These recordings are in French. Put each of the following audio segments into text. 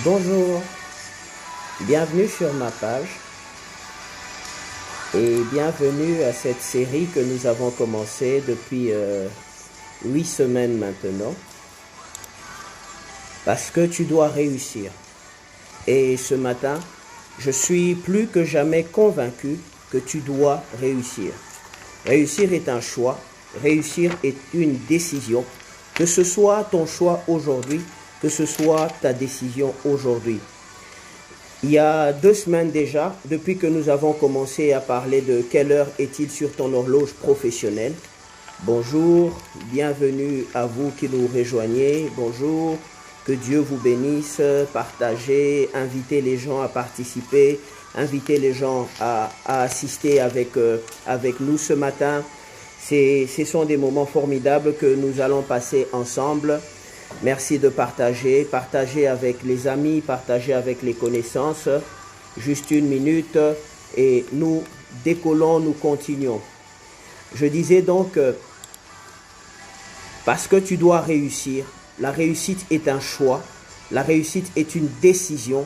Bonjour, bienvenue sur ma page et bienvenue à cette série que nous avons commencée depuis 8 semaines maintenant. Parce que tu dois réussir. Et ce matin, je suis plus que jamais convaincu que tu dois réussir. Réussir est un choix, réussir est une décision. Que ce soit ton choix aujourd'hui, que ce soit ta décision aujourd'hui. Il y a 2 semaines déjà, depuis que nous avons commencé à parler de quelle heure est-il sur ton horloge professionnelle. Bonjour, bienvenue à vous qui nous rejoignez. Bonjour, que Dieu vous bénisse. Partagez, invitez les gens à participer, invitez les gens à assister avec nous ce matin. Ce sont des moments formidables que nous allons passer ensemble. Merci de partager avec les amis, partager avec les connaissances. Juste 1 minute et nous décollons, nous continuons. Je disais donc, parce que tu dois réussir, la réussite est un choix, la réussite est une décision,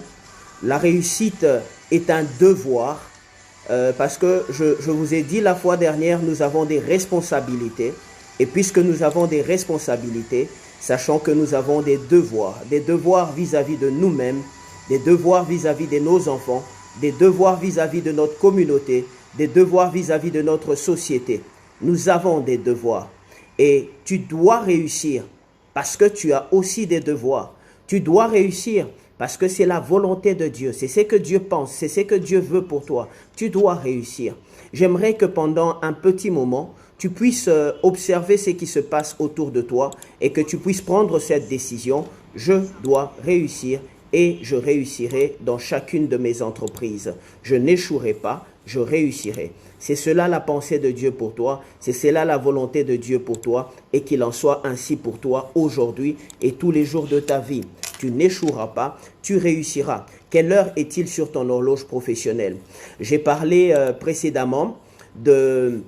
la réussite est un devoir, parce que je vous ai dit la fois dernière, nous avons des responsabilités, et puisque nous avons des responsabilités, sachant que nous avons des devoirs vis-à-vis de nous-mêmes, des devoirs vis-à-vis de nos enfants, des devoirs vis-à-vis de notre communauté, des devoirs vis-à-vis de notre société. Nous avons des devoirs et tu dois réussir parce que tu as aussi des devoirs. Tu dois réussir parce que c'est la volonté de Dieu, c'est ce que Dieu pense, c'est ce que Dieu veut pour toi. Tu dois réussir. J'aimerais que pendant un petit moment, tu puisses observer ce qui se passe autour de toi et que tu puisses prendre cette décision. Je dois réussir et je réussirai dans chacune de mes entreprises. Je n'échouerai pas, je réussirai. C'est cela la pensée de Dieu pour toi, c'est cela la volonté de Dieu pour toi et qu'il en soit ainsi pour toi aujourd'hui et tous les jours de ta vie. Tu n'échoueras pas, tu réussiras. Quelle heure est-il sur ton horloge professionnelle? J'ai parlé précédemment de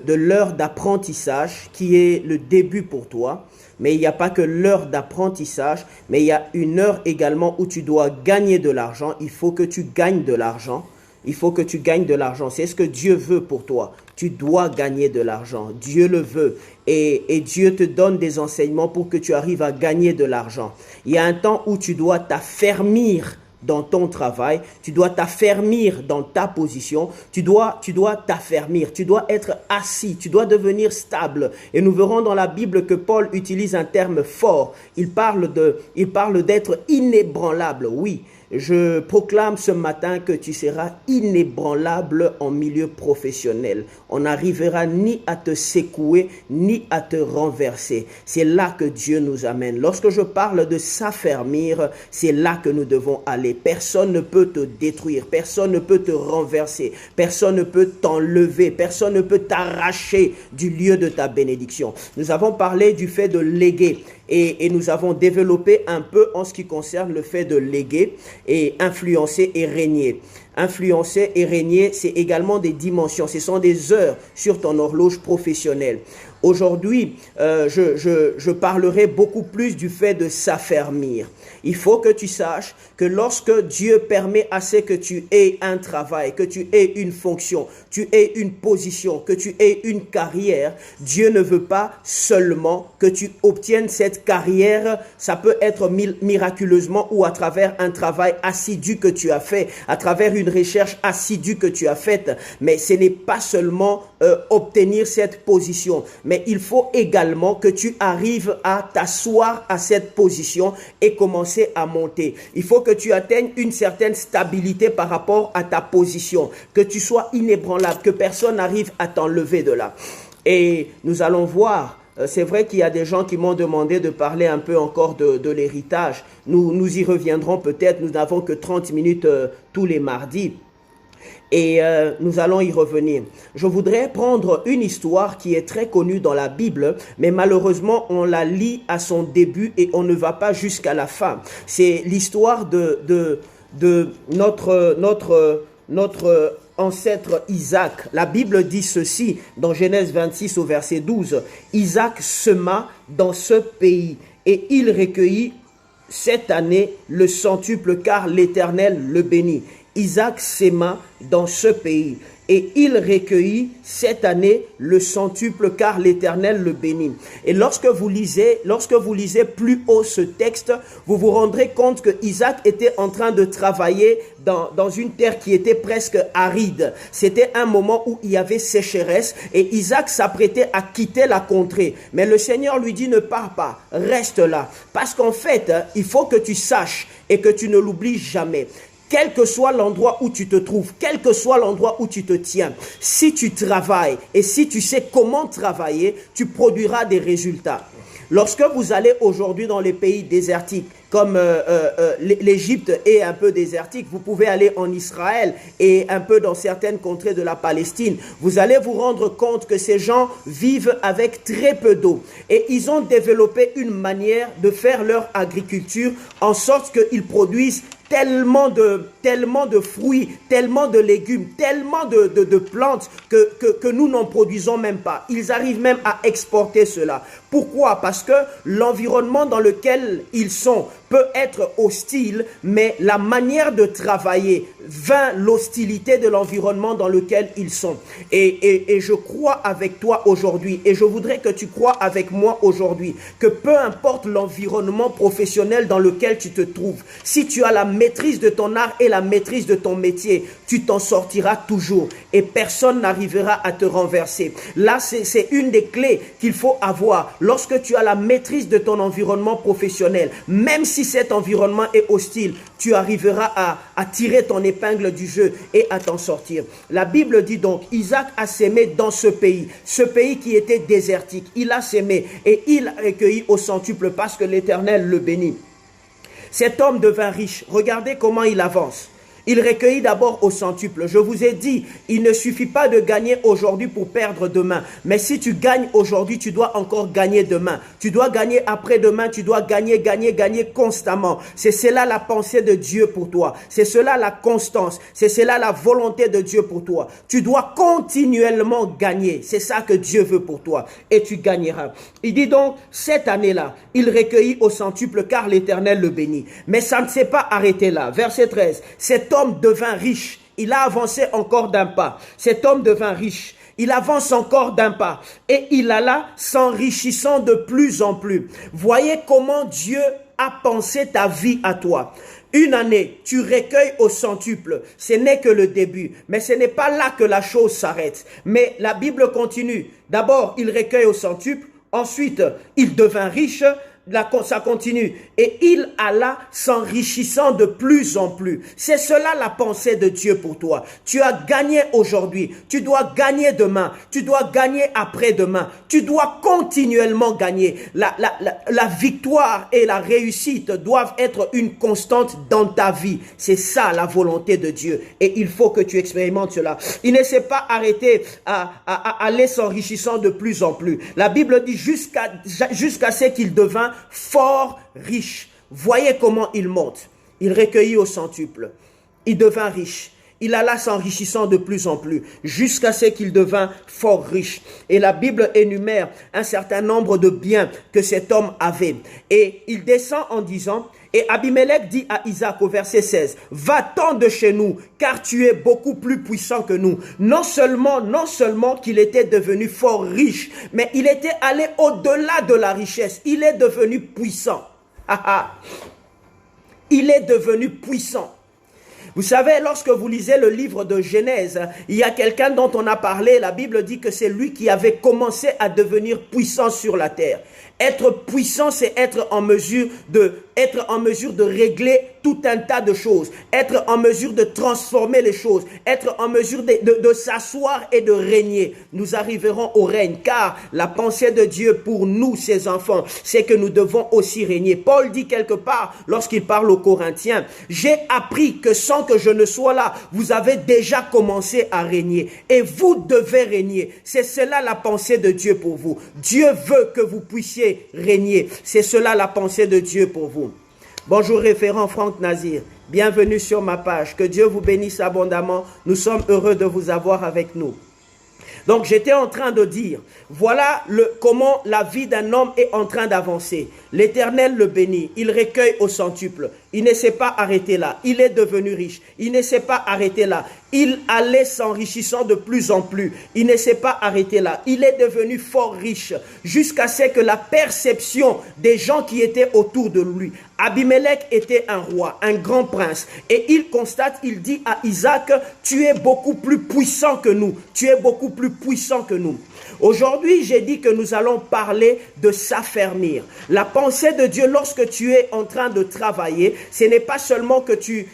l'heure d'apprentissage qui est le début pour toi. Mais il n'y a pas que l'heure d'apprentissage, mais il y a une heure également où tu dois gagner de l'argent. Il faut que tu gagnes de l'argent. Il faut que tu gagnes de l'argent. C'est ce que Dieu veut pour toi. Tu dois gagner de l'argent. Dieu le veut. Et Dieu te donne des enseignements pour que tu arrives à gagner de l'argent. Il y a un temps où tu dois t'affermir dans ton travail, tu dois t'affermir dans ta position, tu dois t'affermir, tu dois être assis, tu dois devenir stable. Et nous verrons dans la Bible que Paul utilise un terme fort. Il parle d'être inébranlable. Oui, je proclame ce matin que tu seras inébranlable en milieu professionnel. On n'arrivera ni à te secouer, ni à te renverser. C'est là que Dieu nous amène. Lorsque je parle de s'affermir, c'est là que nous devons aller. Personne ne peut te détruire, personne ne peut te renverser, personne ne peut t'enlever, personne ne peut t'arracher du lieu de ta bénédiction. Nous avons parlé du fait de léguer. Et nous avons développé un peu en ce qui concerne le fait de léguer et influencer et régner. Influencer et régner, c'est également des dimensions. Ce sont des heures sur ton horloge professionnelle. Aujourd'hui, je parlerai beaucoup plus du fait de s'affermir. Il faut que tu saches que lorsque Dieu permet à ce que tu aies un travail, que tu aies une fonction, tu aies une position, que tu aies une carrière, Dieu ne veut pas seulement que tu obtiennes cette carrière, ça peut être miraculeusement ou à travers un travail assidu que tu as fait, à travers une recherche assidue que tu as faite, mais ce n'est pas seulement obtenir cette position, mais il faut également que tu arrives à t'asseoir à cette position et commencer à monter. Il faut que tu atteignes une certaine stabilité par rapport à ta position, que tu sois inébranlable, que personne n'arrive à t'enlever de là. Et nous allons voir, c'est vrai qu'il y a des gens qui m'ont demandé de parler un peu encore de l'héritage. Nous y reviendrons peut-être, nous n'avons que 30 minutes tous les mardis. Et nous allons y revenir. Je voudrais prendre une histoire qui est très connue dans la Bible, mais malheureusement on la lit à son début et on ne va pas jusqu'à la fin. C'est l'histoire de notre ancêtre Isaac. La Bible dit ceci dans Genèse 26 au verset 12. Isaac sema dans ce pays et il recueillit cette année le centuple car l'Éternel le bénit. Isaac s'aima dans ce pays et il recueillit cette année le centuple car l'Éternel le bénit. Et lorsque vous lisez plus haut ce texte, vous vous rendrez compte que Isaac était en train de travailler dans une terre qui était presque aride. C'était un moment où il y avait sécheresse et Isaac s'apprêtait à quitter la contrée. Mais le Seigneur lui dit ne pars pas, reste là. Parce qu'en fait, il faut que tu saches et que tu ne l'oublies jamais. Quel que soit l'endroit où tu te trouves, quel que soit l'endroit où tu te tiens, si tu travailles et si tu sais comment travailler, tu produiras des résultats. Lorsque vous allez aujourd'hui dans les pays désertiques, comme l'Égypte est un peu désertique, vous pouvez aller en Israël et un peu dans certaines contrées de la Palestine. Vous allez vous rendre compte que ces gens vivent avec très peu d'eau. Et ils ont développé une manière de faire leur agriculture en sorte qu'ils produisent tellement de fruits, tellement de légumes, tellement de plantes que nous n'en produisons même pas. Ils arrivent même à exporter cela. Pourquoi? Parce que l'environnement dans lequel ils sont peut être hostile, mais la manière de travailler vainc l'hostilité de l'environnement dans lequel ils sont. Et je crois avec toi aujourd'hui, et je voudrais que tu crois avec moi aujourd'hui, que peu importe l'environnement professionnel dans lequel tu te trouves, si tu as la maîtrise de ton art et la maîtrise de ton métier, tu t'en sortiras toujours et personne n'arrivera à te renverser. Là, c'est une des clés qu'il faut avoir. Lorsque tu as la maîtrise de ton environnement professionnel, même si cet environnement est hostile, tu arriveras à tirer ton épingle du jeu et à t'en sortir. La Bible dit donc, Isaac a sémé dans ce pays qui était désertique. Il a sémé et il a recueilli au centuple parce que l'Éternel le bénit. Cet homme devint riche. Regardez comment il avance. Il recueillit d'abord au centuple. Je vous ai dit, il ne suffit pas de gagner aujourd'hui pour perdre demain. Mais si tu gagnes aujourd'hui, tu dois encore gagner demain. Tu dois gagner après-demain, tu dois gagner constamment. C'est cela la pensée de Dieu pour toi. C'est cela la constance. C'est cela la volonté de Dieu pour toi. Tu dois continuellement gagner. C'est ça que Dieu veut pour toi. Et tu gagneras. Il dit donc, cette année-là, il recueillit au centuple car l'Éternel le bénit. Mais ça ne s'est pas arrêté là. Verset 13. Cet homme devint riche. Il a avancé encore d'un pas. Cet homme devint riche. Il avance encore d'un pas. Et il alla s'enrichissant de plus en plus. Voyez comment Dieu a pensé ta vie à toi. Une année, tu recueilles au centuple. Ce n'est que le début. Mais ce n'est pas là que la chose s'arrête. Mais la Bible continue. D'abord, il recueille au centuple. Ensuite, il devint riche. Ça continue. Et il alla s'enrichissant de plus en plus. C'est cela la pensée de Dieu pour toi. Tu as gagné aujourd'hui. Tu dois gagner demain. Tu dois gagner après-demain. Tu dois continuellement gagner. La victoire et la réussite doivent être une constante dans ta vie. C'est ça la volonté de Dieu. Et il faut que tu expérimentes cela. Il ne s'est pas arrêté à aller s'enrichissant de plus en plus. La Bible dit jusqu'à ce qu'il devint fort riche. Voyez comment il monte. Il recueillit au centuple. Il devint riche. Il alla s'enrichissant de plus en plus, jusqu'à ce qu'il devint fort riche. Et la Bible énumère un certain nombre de biens que cet homme avait. Et il descend en disant, et Abimelech dit à Isaac au verset 16, « Va-t'en de chez nous, car tu es beaucoup plus puissant que nous. » Non seulement qu'il était devenu fort riche, mais il était allé au-delà de la richesse. Il est devenu puissant. Il est devenu puissant. Vous savez, lorsque vous lisez le livre de Genèse, il y a quelqu'un dont on a parlé, la Bible dit que c'est lui qui avait commencé à devenir puissant sur la terre. Être puissant, c'est être en mesure de régler tout un tas de choses, être en mesure de transformer les choses, être en mesure de s'asseoir et de régner. Nous arriverons au règne, car la pensée de Dieu pour nous, ses enfants, c'est que nous devons aussi régner. Paul dit quelque part, lorsqu'il parle aux Corinthiens, « J'ai appris que sans que je ne sois là, vous avez déjà commencé à régner, et vous devez régner. » C'est cela la pensée de Dieu pour vous. Dieu veut que vous puissiez régner. C'est cela la pensée de Dieu pour vous. Bonjour référent Franck Nazir, bienvenue sur ma page, que Dieu vous bénisse abondamment, nous sommes heureux de vous avoir avec nous. Donc j'étais en train de dire, voilà comment la vie d'un homme est en train d'avancer. L'Éternel le bénit, il recueille au centuple. Il ne s'est pas arrêté là, il est devenu riche. Il ne s'est pas arrêté là, il allait s'enrichissant de plus en plus. Il ne s'est pas arrêté là, il est devenu fort riche. Jusqu'à ce que la perception des gens qui étaient autour de lui. Abimelech était un roi, un grand prince. Et il constate, il dit à Isaac, tu es beaucoup plus puissant que nous. Tu es beaucoup plus puissant que nous. Aujourd'hui, j'ai dit que nous allons parler de s'affermir. La pensée de Dieu, lorsque tu es en train de travailler, ce n'est pas seulement que tu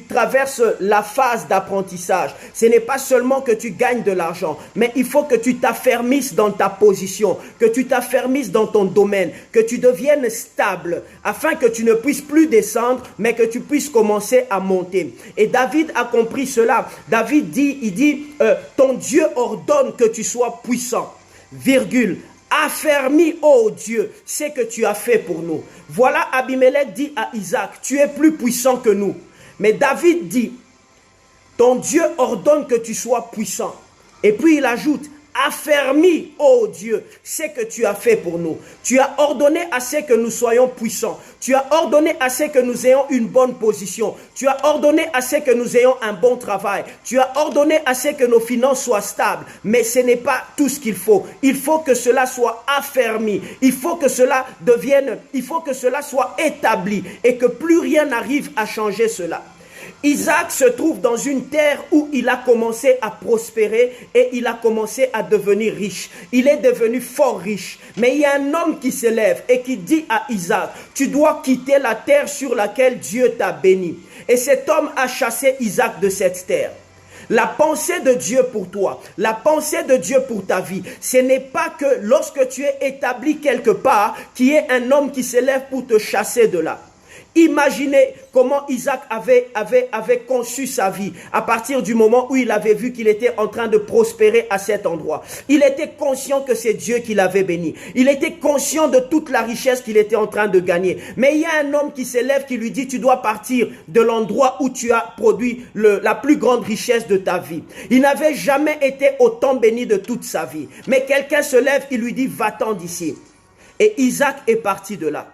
traverses la phase d'apprentissage. Ce n'est pas seulement que tu gagnes de l'argent, mais il faut que tu t'affermisses dans ta position, que tu t'affermisses dans ton domaine, que tu deviennes stable, afin que tu ne puisses plus descendre, mais que tu puisses commencer à monter. Et David a compris cela. David dit, ton Dieu ordonne que tu sois puissant. Virgule. Affermis, ô Dieu, ce que tu as fait pour nous. Voilà, Abimelech dit à Isaac, tu es plus puissant que nous. Mais David dit, ton Dieu ordonne que tu sois puissant. Et puis il ajoute, affermis, ô Dieu, ce que tu as fait pour nous. Tu as ordonné à ce que nous soyons puissants. Tu as ordonné à ce que nous ayons une bonne position. Tu as ordonné à ce que nous ayons un bon travail. Tu as ordonné à ce que nos finances soient stables. Mais ce n'est pas tout ce qu'il faut. Il faut que cela soit affermi. Il faut que cela soit établi et que plus rien n'arrive à changer cela. Isaac se trouve dans une terre où il a commencé à prospérer et il a commencé à devenir riche. Il est devenu fort riche. Mais il y a un homme qui se lève et qui dit à Isaac, tu dois quitter la terre sur laquelle Dieu t'a béni. Et cet homme a chassé Isaac de cette terre. La pensée de Dieu pour toi, la pensée de Dieu pour ta vie, ce n'est pas que lorsque tu es établi quelque part, qu'il y ait un homme qui se lève pour te chasser de là. Imaginez comment Isaac avait conçu sa vie à partir du moment où il avait vu qu'il était en train de prospérer à cet endroit. Il était conscient que c'est Dieu qui l'avait béni. Il était conscient de toute la richesse qu'il était en train de gagner. Mais il y a un homme qui s'élève qui lui dit, tu dois partir de l'endroit où tu as produit la plus grande richesse de ta vie. Il n'avait jamais été autant béni de toute sa vie. Mais quelqu'un se lève, il lui dit, va-t'en d'ici. Et Isaac est parti de là.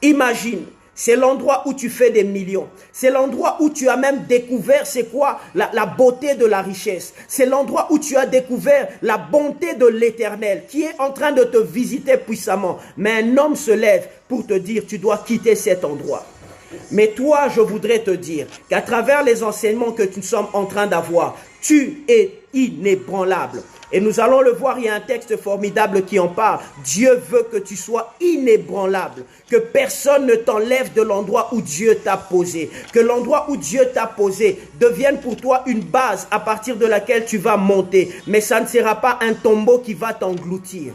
Imagine. C'est l'endroit où tu fais des millions. C'est l'endroit où tu as même découvert c'est quoi la beauté de la richesse. C'est l'endroit où tu as découvert la bonté de l'Éternel qui est en train de te visiter puissamment. Mais un homme se lève pour te dire tu dois quitter cet endroit. Mais toi, je voudrais te dire qu'à travers les enseignements que nous sommes en train d'avoir, tu es inébranlable. Et nous allons le voir, il y a un texte formidable qui en parle. Dieu veut que tu sois inébranlable, que personne ne t'enlève de l'endroit où Dieu t'a posé, que l'endroit où Dieu t'a posé devienne pour toi une base à partir de laquelle tu vas monter. Mais ça ne sera pas un tombeau qui va t'engloutir.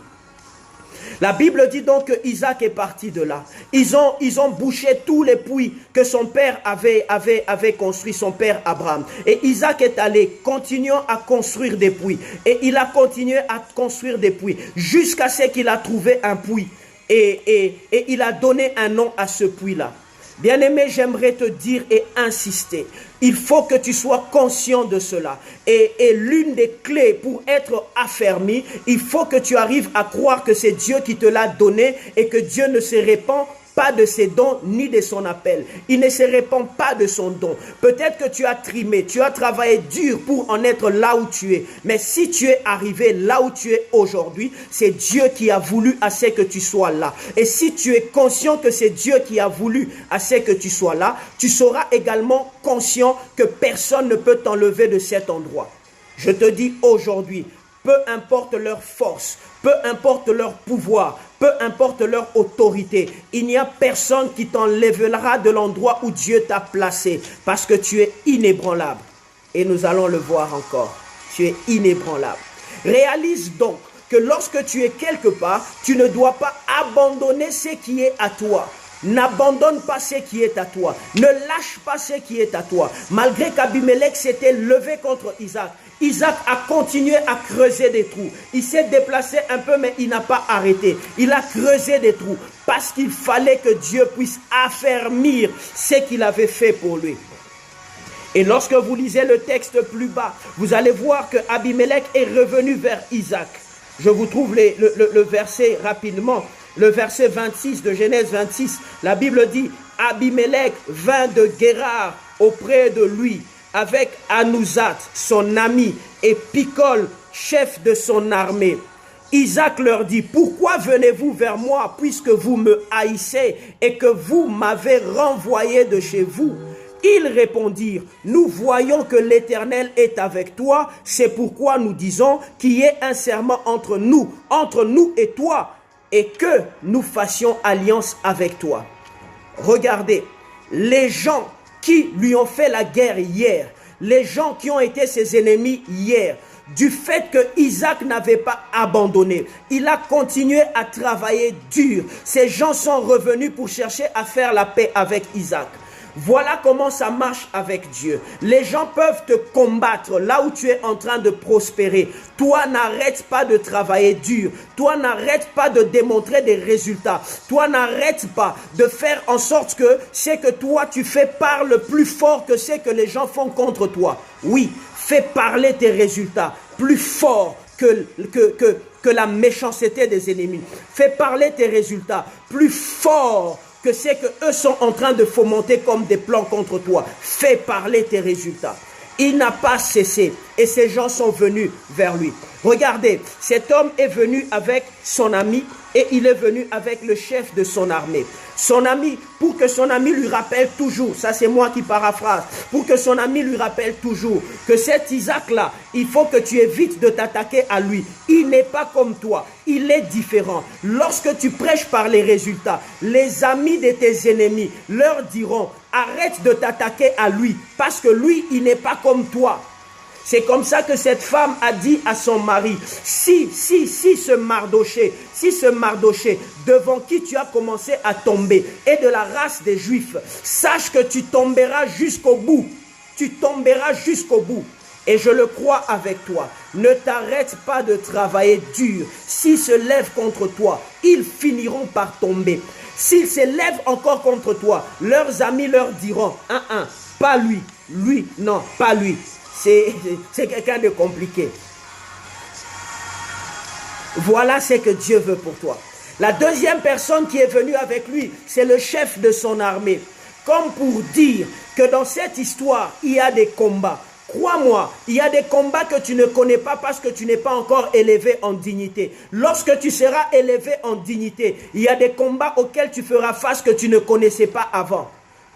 La Bible dit donc que Isaac est parti de là. Ils ont bouché tous les puits que son père avait construit, son père Abraham. Et Isaac est allé, continuant à construire des puits. Et il a continué à construire des puits jusqu'à ce qu'il a trouvé un puits. Et il a donné un nom à ce puits-là. Bien-aimé, j'aimerais te dire et insister. Il faut que tu sois conscient de cela. Et l'une des clés pour être affermi, il faut que tu arrives à croire que c'est Dieu qui te l'a donné et que Dieu ne se répand pas de ses dons ni de son appel. Il ne se répand pas de son don. Peut-être que tu as trimé, tu as travaillé dur pour en être là où tu es. Mais si tu es arrivé là où tu es aujourd'hui, c'est Dieu qui a voulu à ce que tu sois là. Et si tu es conscient que c'est Dieu qui a voulu à ce que tu sois là, tu seras également conscient que personne ne peut t'enlever de cet endroit. Je te dis aujourd'hui, peu importe leur force, peu importe leur pouvoir, peu importe leur autorité, il n'y a personne qui t'enlèvera de l'endroit où Dieu t'a placé parce que tu es inébranlable. Et nous allons le voir encore. Tu es inébranlable. Réalise donc que lorsque tu es quelque part, tu ne dois pas abandonner ce qui est à toi. N'abandonne pas ce qui est à toi. Ne lâche pas ce qui est à toi. Malgré qu'Abimelech s'était levé contre Isaac, Isaac a continué à creuser des trous. Il s'est déplacé un peu, mais il n'a pas arrêté. Il a creusé des trous parce qu'il fallait que Dieu puisse affermir ce qu'il avait fait pour lui. Et lorsque vous lisez le texte plus bas, vous allez voir que Abimelech est revenu vers Isaac. Je vous trouve le verset rapidement. Le verset 26 de Genèse 26. La Bible dit, Abimelech vint de Guérar auprès de lui, avec Anouzat, son ami, et Picol, chef de son armée. Isaac leur dit, pourquoi venez-vous vers moi puisque vous me haïssez et que vous m'avez renvoyé de chez vous? Ils répondirent, nous voyons que l'Éternel est avec toi, c'est pourquoi nous disons qu'il y ait un serment entre nous et toi, et que nous fassions alliance avec toi. Regardez, les gens qui lui ont fait la guerre hier, les gens qui ont été ses ennemis hier, du fait que Isaac n'avait pas abandonné, il a continué à travailler dur. Ces gens sont revenus pour chercher à faire la paix avec Isaac. Voilà comment ça marche avec Dieu. Les gens peuvent te combattre là où tu es en train de prospérer. Toi, n'arrête pas de travailler dur. Toi, n'arrête pas de démontrer des résultats. Toi, n'arrête pas de faire en sorte que ce que toi tu fais parle plus fort que ce que les gens font contre toi. Oui, fais parler tes résultats plus fort que la méchanceté des ennemis. Fais parler tes résultats plus fort que c'est que eux sont en train de fomenter comme des plans contre toi. Fais parler tes résultats. Il n'a pas cessé et ces gens sont venus vers lui. Regardez, cet homme est venu avec son ami et il est venu avec le chef de son armée. Son ami, pour que son ami lui rappelle toujours, ça c'est moi qui paraphrase, pour que son ami lui rappelle toujours que cet Isaac-là, il faut que tu évites de t'attaquer à lui. Il n'est pas comme toi, il est différent. Lorsque tu prêches par les résultats, les amis de tes ennemis leur diront, arrête de t'attaquer à lui, parce que lui, il n'est pas comme toi. C'est comme ça que cette femme a dit à son mari, si ce Mardoché, devant qui tu as commencé à tomber, est de la race des Juifs, sache que tu tomberas jusqu'au bout. Tu tomberas jusqu'au bout. Et je le crois avec toi. Ne t'arrête pas de travailler dur. S'ils se lèvent contre toi, ils finiront par tomber. S'ils se lèvent encore contre toi, leurs amis leur diront, pas lui, non, pas lui. C'est quelqu'un de compliqué. Voilà ce que Dieu veut pour toi. La deuxième personne qui est venue avec lui, c'est le chef de son armée. Comme pour dire que dans cette histoire, il y a des combats. Crois-moi, il y a des combats que tu ne connais pas parce que tu n'es pas encore élevé en dignité. Lorsque tu seras élevé en dignité, il y a des combats auxquels tu feras face que tu ne connaissais pas avant.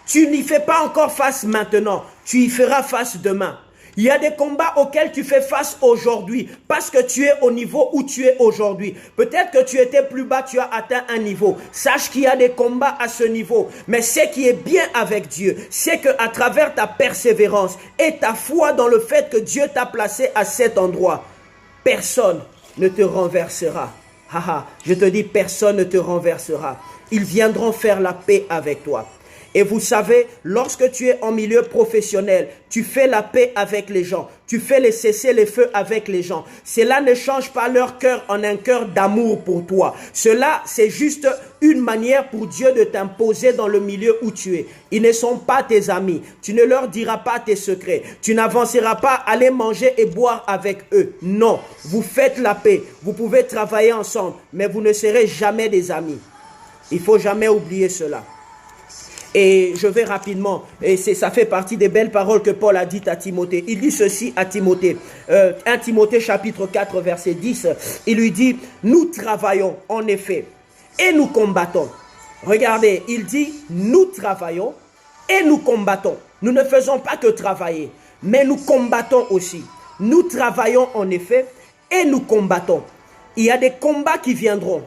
Tu n'y fais pas encore face maintenant, tu y feras face demain. Il y a des combats auxquels tu fais face aujourd'hui parce que tu es au niveau où tu es aujourd'hui. Peut-être que tu étais plus bas, tu as atteint un niveau. Sache qu'il y a des combats à ce niveau. Mais ce qui est bien avec Dieu, c'est qu'à travers ta persévérance et ta foi dans le fait que Dieu t'a placé à cet endroit, personne ne te renversera. Je te dis, personne ne te renversera. Ils viendront faire la paix avec toi. Et vous savez, lorsque tu es en milieu professionnel, tu fais la paix avec les gens. Tu fais les cessez-le-feu avec les gens. Cela ne change pas leur cœur en un cœur d'amour pour toi. Cela, c'est juste une manière pour Dieu de t'imposer dans le milieu où tu es. Ils ne sont pas tes amis. Tu ne leur diras pas tes secrets. Tu n'avanceras pas à aller manger et boire avec eux. Non, vous faites la paix. Vous pouvez travailler ensemble, mais vous ne serez jamais des amis. Il ne faut jamais oublier cela. Et je vais rapidement, et ça fait partie des belles paroles que Paul a dites à Timothée. Il dit ceci à Timothée, 1 Timothée chapitre 4 verset 10, il lui dit, nous travaillons en effet et nous combattons. Regardez, il dit, nous travaillons et nous combattons. Nous ne faisons pas que travailler, mais nous combattons aussi. Nous travaillons en effet et nous combattons. Il y a des combats qui viendront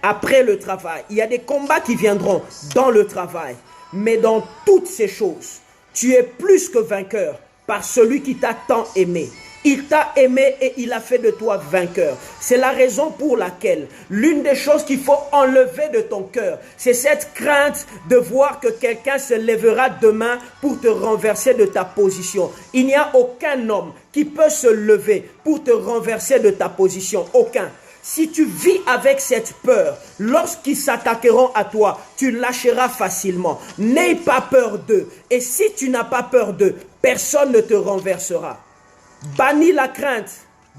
après le travail. Il y a des combats qui viendront dans le travail. Mais dans toutes ces choses, tu es plus que vainqueur par celui qui t'a tant aimé. Il t'a aimé et il a fait de toi vainqueur. C'est la raison pour laquelle l'une des choses qu'il faut enlever de ton cœur, c'est cette crainte de voir que quelqu'un se lèvera demain pour te renverser de ta position. Il n'y a aucun homme qui peut se lever pour te renverser de ta position. Aucun. Si tu vis avec cette peur, lorsqu'ils s'attaqueront à toi, tu lâcheras facilement. N'aie pas peur d'eux. Et si tu n'as pas peur d'eux, personne ne te renversera. Bannis la crainte,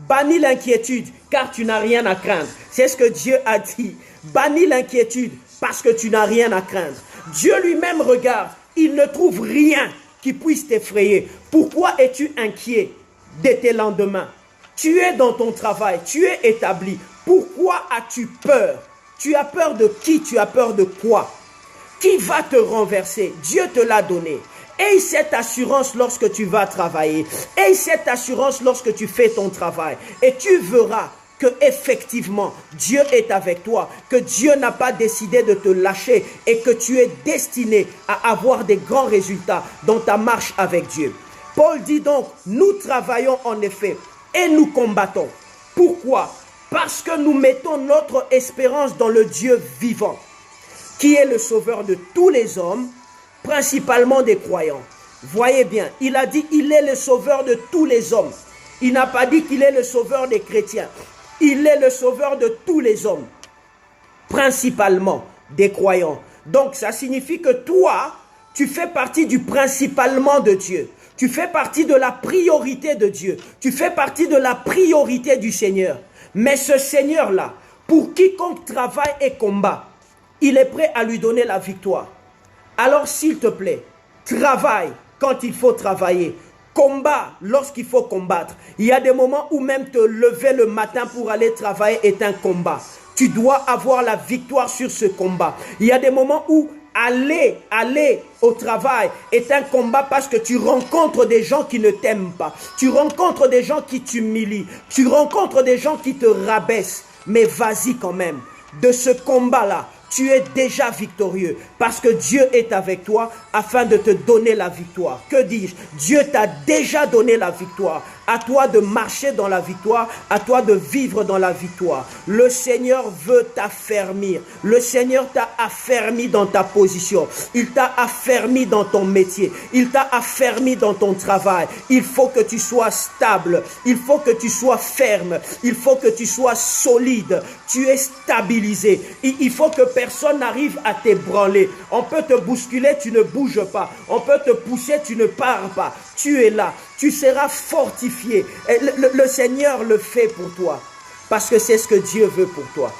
bannis l'inquiétude, car tu n'as rien à craindre. C'est ce que Dieu a dit. Bannis l'inquiétude, parce que tu n'as rien à craindre. Dieu lui-même regarde, il ne trouve rien qui puisse t'effrayer. Pourquoi es-tu inquiet de tes lendemains? Tu es dans ton travail, tu es établi. Pourquoi as-tu peur? Tu as peur de qui? Tu as peur de quoi? Qui va te renverser? Dieu te l'a donné. Aie cette assurance lorsque tu vas travailler. Aie cette assurance lorsque tu fais ton travail. Et tu verras que effectivement Dieu est avec toi, que Dieu n'a pas décidé de te lâcher et que tu es destiné à avoir des grands résultats dans ta marche avec Dieu. Paul dit donc, nous travaillons en effet et nous combattons. Pourquoi? Parce que nous mettons notre espérance dans le Dieu vivant, qui est le sauveur de tous les hommes, principalement des croyants. Voyez bien, il a dit il est le sauveur de tous les hommes. Il n'a pas dit qu'il est le sauveur des chrétiens. Il est le sauveur de tous les hommes, principalement des croyants. Donc ça signifie que toi, tu fais partie du principalement de Dieu. Tu fais partie de la priorité de Dieu. Tu fais partie de la priorité du Seigneur. Mais ce Seigneur-là, pour quiconque travaille et combat, il est prêt à lui donner la victoire. Alors s'il te plaît, travaille quand il faut travailler. Combat lorsqu'il faut combattre. Il y a des moments où même te lever le matin pour aller travailler est un combat. Tu dois avoir la victoire sur ce combat. Il y a des moments où aller au travail est un combat parce que tu rencontres des gens qui ne t'aiment pas. Tu rencontres des gens qui t'humilient. Tu rencontres des gens qui te rabaissent. Mais vas-y quand même. De ce combat-là, tu es déjà victorieux parce que Dieu est avec toi afin de te donner la victoire. Que dis-je? Dieu t'a déjà donné la victoire. À toi de marcher dans la victoire, à toi de vivre dans la victoire. Le Seigneur veut t'affermir. Le Seigneur t'a affermi dans ta position. Il t'a affermi dans ton métier. Il t'a affermi dans ton travail. Il faut que tu sois stable. Il faut que tu sois ferme. Il faut que tu sois solide. Tu es stabilisé. Il faut que personne n'arrive à t'ébranler. On peut te bousculer, tu ne bouges pas. On peut te pousser, tu ne pars pas. Tu es là. Tu seras fortifié. Et le Seigneur le fait pour toi. Parce que c'est ce que Dieu veut pour toi.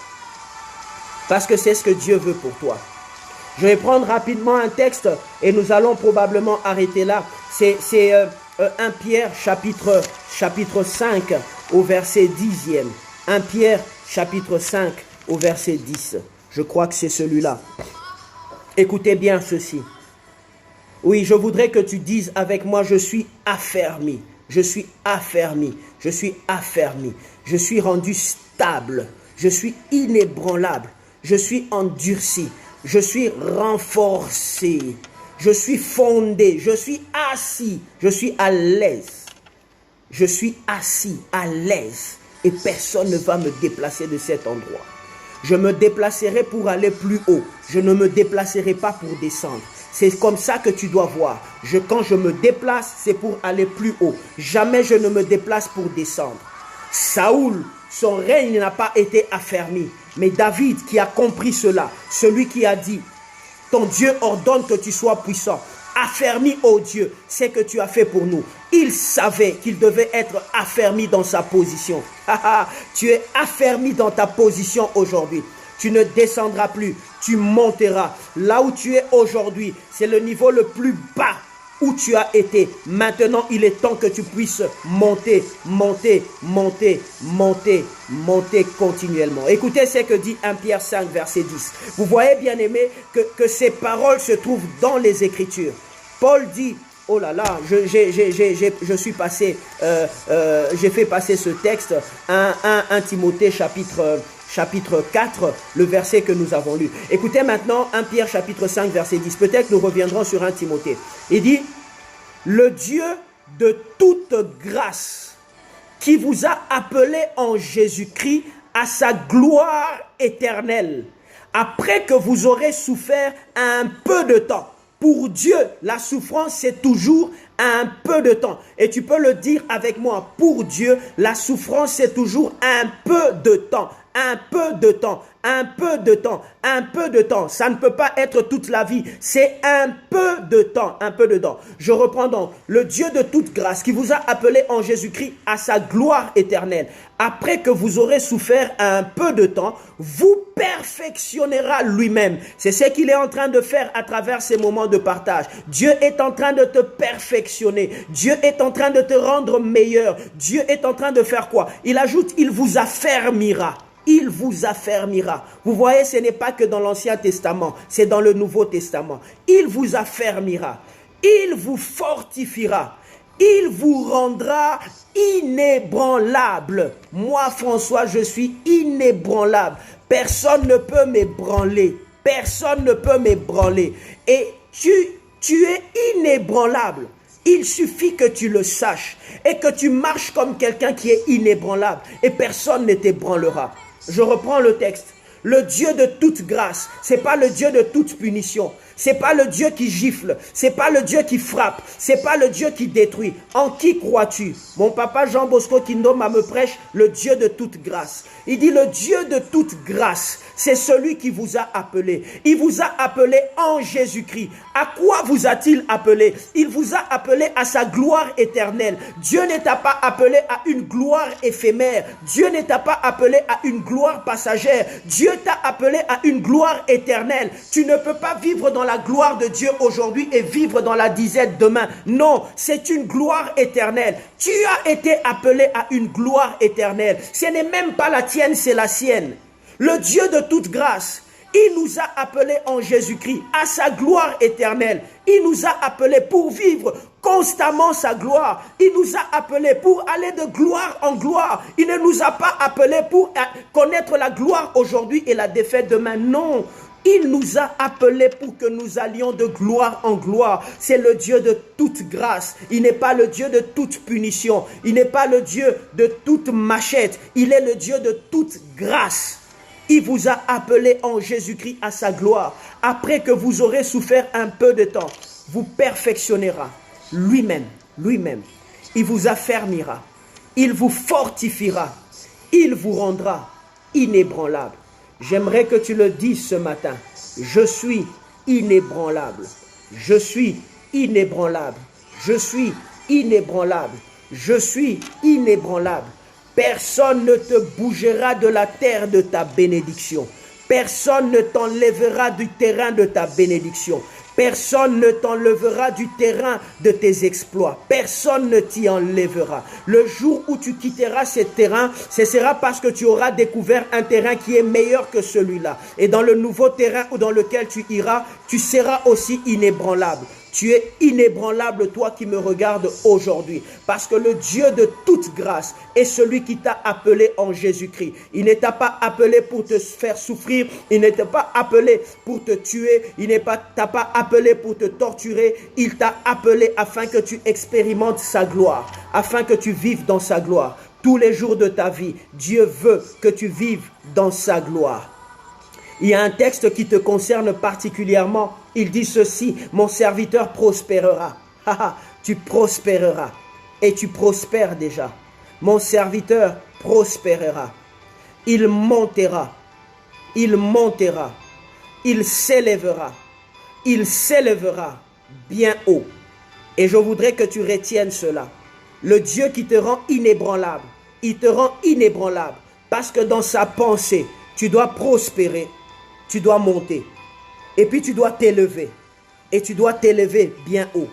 Parce que c'est ce que Dieu veut pour toi. Je vais prendre rapidement un texte et nous allons probablement arrêter là. C'est 1 Pierre chapitre 5 au verset 10e. 1 Pierre chapitre 5 au verset 10. Je crois que c'est celui-là. Écoutez bien ceci. Oui, je voudrais que tu dises avec moi, je suis affermi, je suis affermi, je suis affermi, je suis rendu stable, je suis inébranlable, je suis endurci, je suis renforcé, je suis fondé, je suis assis, je suis à l'aise, je suis assis, à l'aise et personne ne va me déplacer de cet endroit. Je me déplacerai pour aller plus haut, je ne me déplacerai pas pour descendre. C'est comme ça que tu dois voir. Quand je me déplace, c'est pour aller plus haut. Jamais je ne me déplace pour descendre. Saoul, son règne n'a pas été affermi. Mais David qui a compris cela, celui qui a dit, ton Dieu ordonne que tu sois puissant. Affermi, ô Dieu, c'est que tu as fait pour nous. Il savait qu'il devait être affermi dans sa position. Tu es affermi dans ta position aujourd'hui. Tu ne descendras plus, tu monteras. Là où tu es aujourd'hui, c'est le niveau le plus bas où tu as été. Maintenant, il est temps que tu puisses monter, monter, monter, monter, monter continuellement. Écoutez ce que dit 1 Pierre 5, verset 10. Vous voyez, bien aimé, que ces paroles se trouvent dans les Écritures. Paul dit, oh là là, je suis passé, j'ai fait passer ce texte, 1 Timothée chapitre 4, le verset que nous avons lu. Écoutez maintenant 1 Pierre chapitre 5, verset 10. Peut-être nous reviendrons sur 1 Timothée. Il dit, le Dieu de toute grâce qui vous a appelé en Jésus-Christ à sa gloire éternelle, après que vous aurez souffert un peu de temps. Pour Dieu, la souffrance, c'est toujours un peu de temps. Et tu peux le dire avec moi. Pour Dieu, la souffrance, c'est toujours un peu de temps. Un peu de temps, un peu de temps, un peu de temps. Ça ne peut pas être toute la vie. C'est un peu de temps, un peu de temps. Je reprends donc. Le Dieu de toute grâce qui vous a appelé en Jésus-Christ à sa gloire éternelle. Après que vous aurez souffert un peu de temps, vous perfectionnera lui-même. C'est ce qu'il est en train de faire à travers ces moments de partage. Dieu est en train de te perfectionner. Dieu est en train de te rendre meilleur. Dieu est en train de faire quoi? Il ajoute, il vous affermira. Il vous affermira. Vous voyez, ce n'est pas que dans l'Ancien Testament, c'est dans le Nouveau Testament. Il vous affermira. Il vous fortifiera. Il vous rendra inébranlable. Moi, François, je suis inébranlable. Personne ne peut m'ébranler. Personne ne peut m'ébranler. Et tu es inébranlable. Il suffit que tu le saches et que tu marches comme quelqu'un qui est inébranlable et personne ne t'ébranlera. Je reprends le texte. Le Dieu de toute grâce, c'est pas le Dieu de toute punition. C'est pas le Dieu qui gifle, c'est pas le Dieu qui frappe, c'est pas le Dieu qui détruit. En qui crois-tu? Mon papa Jean Bosco Kindoma me prêche le Dieu de toute grâce. Il dit le Dieu de toute grâce, c'est celui qui vous a appelé. Il vous a appelé en Jésus-Christ. À quoi vous a-t-il appelé? Il vous a appelé à sa gloire éternelle. Dieu ne t'a pas appelé à une gloire éphémère. Dieu ne t'a pas appelé à une gloire passagère. Dieu t'a appelé à une gloire éternelle. Tu ne peux pas vivre dans la gloire de Dieu aujourd'hui et vivre dans la disette demain. Non, c'est une gloire éternelle. Tu as été appelé à une gloire éternelle. Ce n'est même pas la tienne, c'est la sienne. Le Dieu de toute grâce, il nous a appelés en Jésus-Christ à sa gloire éternelle. Il nous a appelés pour vivre constamment sa gloire. Il nous a appelés pour aller de gloire en gloire. Il ne nous a pas appelés pour connaître la gloire aujourd'hui et la défaite demain. Non. Il nous a appelés pour que nous allions de gloire en gloire. C'est le Dieu de toute grâce. Il n'est pas le Dieu de toute punition. Il n'est pas le Dieu de toute machette. Il est le Dieu de toute grâce. Il vous a appelé en Jésus-Christ à sa gloire. Après que vous aurez souffert un peu de temps, vous perfectionnera lui-même. Il vous affermira. Il vous fortifiera. Il vous rendra inébranlable. J'aimerais que tu le dises ce matin. Je suis inébranlable. Je suis inébranlable. Je suis inébranlable. Je suis inébranlable. Personne ne te bougera de la terre de ta bénédiction. Personne ne t'enlèvera du terrain de ta bénédiction. Personne ne t'enlèvera du terrain de tes exploits. Personne ne t'y enlèvera. Le jour où tu quitteras ce terrain, ce sera parce que tu auras découvert un terrain qui est meilleur que celui-là. Et dans le nouveau terrain ou dans lequel tu iras, tu seras aussi inébranlable. Tu es inébranlable, toi qui me regardes aujourd'hui, parce que le Dieu de toute grâce est celui qui t'a appelé en Jésus-Christ. Il ne t'a pas appelé pour te faire souffrir, il ne t'a pas appelé pour te tuer, il ne t'a pas appelé pour te torturer, il t'a appelé afin que tu expérimentes sa gloire, afin que tu vives dans sa gloire. Tous les jours de ta vie, Dieu veut que tu vives dans sa gloire. Il y a un texte qui te concerne particulièrement. Il dit ceci, mon serviteur prospérera. Tu prospéreras et tu prospères déjà. Mon serviteur prospérera. Il montera. Il montera. Il s'élèvera. Il s'élèvera bien haut. Et je voudrais que tu retiennes cela. Le Dieu qui te rend inébranlable, il te rend inébranlable parce que dans sa pensée, tu dois prospérer. Tu dois monter. Et puis tu dois t'élever. Et tu dois t'élever bien haut.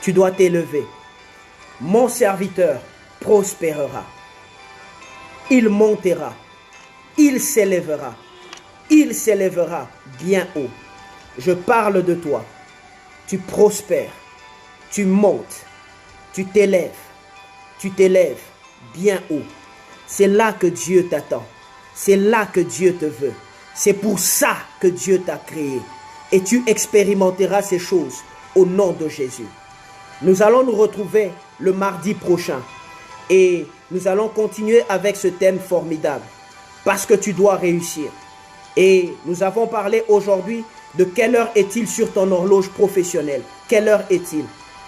Tu dois t'élever. Mon serviteur prospérera. Il montera. Il s'élèvera. Il s'élèvera bien haut. Je parle de toi. Tu prospères. Tu montes. Tu t'élèves. Tu t'élèves bien haut. C'est là que Dieu t'attend. C'est là que Dieu te veut. C'est pour ça que Dieu t'a créé. Et tu expérimenteras ces choses au nom de Jésus. Nous allons nous retrouver le mardi prochain. Et nous allons continuer avec ce thème formidable. Parce que tu dois réussir. Et nous avons parlé aujourd'hui de quelle heure est-il sur ton horloge professionnelle? Quelle heure est-il?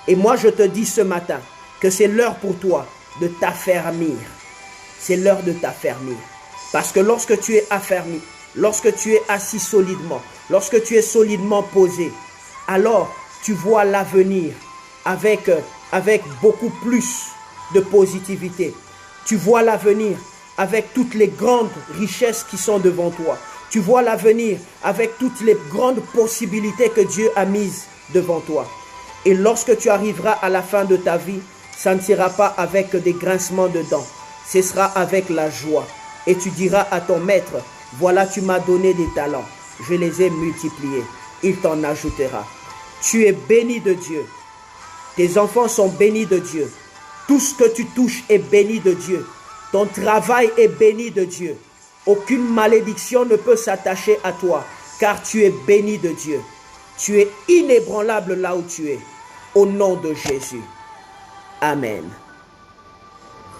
Et moi, je te dis ce matin que c'est l'heure pour toi de t'affermir. C'est l'heure de t'affermir. Parce que lorsque tu es affermi, lorsque tu es assis solidement, lorsque tu es solidement posé, alors tu vois l'avenir avec beaucoup plus de positivité. Tu vois l'avenir avec toutes les grandes richesses qui sont devant toi. Tu vois l'avenir avec toutes les grandes possibilités que Dieu a mises devant toi. Et lorsque tu arriveras à la fin de ta vie, ça ne sera pas avec des grincements de dents. Ce sera avec la joie. Et tu diras à ton maître, voilà, tu m'as donné des talents. Je les ai multipliés. Il t'en ajoutera. Tu es béni de Dieu. Tes enfants sont bénis de Dieu. Tout ce que tu touches est béni de Dieu. Ton travail est béni de Dieu. Aucune malédiction ne peut s'attacher à toi, car tu es béni de Dieu. Tu es inébranlable là où tu es. Au nom de Jésus. Amen.